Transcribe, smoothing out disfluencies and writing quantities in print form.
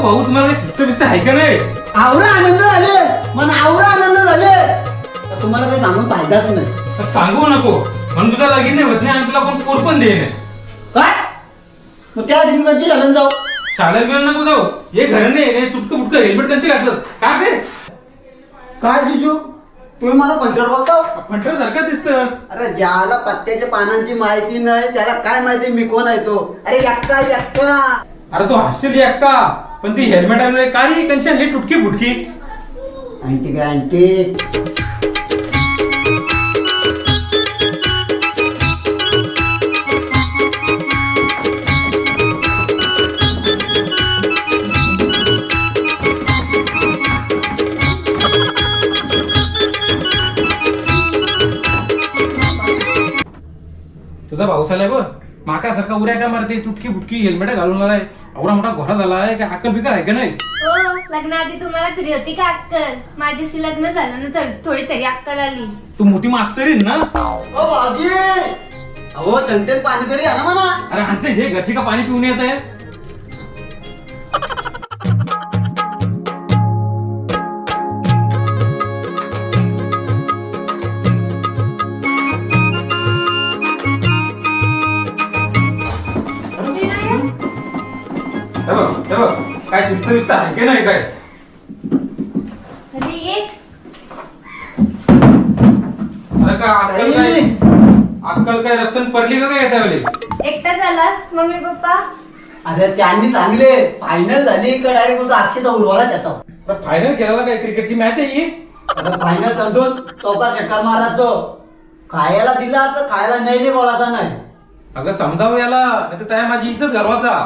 भाऊ तुम्हाला शिस्त बिस्त आहे का नाही? आवडा आनंद झाले मन आवडा आनंद झाले तर तुम्हाला काही सांगून फायदाच नाही. तर सांगू नको म्हणून तुझा लगीन नाही होत नाही आणि तुला कोण पोर पण देईन. काय मग त्या ठिकाणी घालून जाऊ शाळेत वेळ नको जाऊ. हे घर नाही तुटकं फुटकं हेल्मेट त्यांची घातलंस का ते काय जिजू तुम्ही मला पंटर बोलता? फंटर सारखं दिसतस. अरे ज्याला पत्त्याच्या पानांची माहिती नाही त्याला काय माहिती मी कोण आहे तो. अरे एक्का एक्का. अरे तो हसली अक्का पण ती हेल्मेट आणले का रे त्यांची आणली तुटकी फुटकी. आणटी काय आणटी. तुझा भाऊ झालाय बघ माका सारखा उऱ्या का मारते तुटकी फुटकी हेल्मेट घालून आलाय. आवडा मोठा घोडा झालाय काय अक्कल बिकल आहे का नाही? हो लग्नाआधी तुम्हाला तरी होती का अक्कल? माझ्याशी लग्न झालं ना तर थोडी तरी अक्कल आली. तू मोठी मास्तरीन ना. ओ भाऊजी अहो टंटेन पाणी तरी आणा म्हणा. अरे आणते जे घरची का पाणी पिऊन येत आहे. काय शिस्त बिस्त आहे की नाही काय? अरे ये अरे का अक्कल काय रस्त्याने पडली का काय येत्या वेळी? एकटा झालास मम्मी पप्पा? अरे त्यांनी सांगले फायनल झाली का डायरेक्ट बोलतो अक्षता उरवालाच येतो. फायनल केला काय क्रिकेटची मॅच आहे ही? अरे फायनल संतून चौका षटकार मारायचो. खायला दिला तर खायला नाही बोलायचा नाही. अगं समजावं याला नाही तर त्या माझी इज्जत घरवाचा.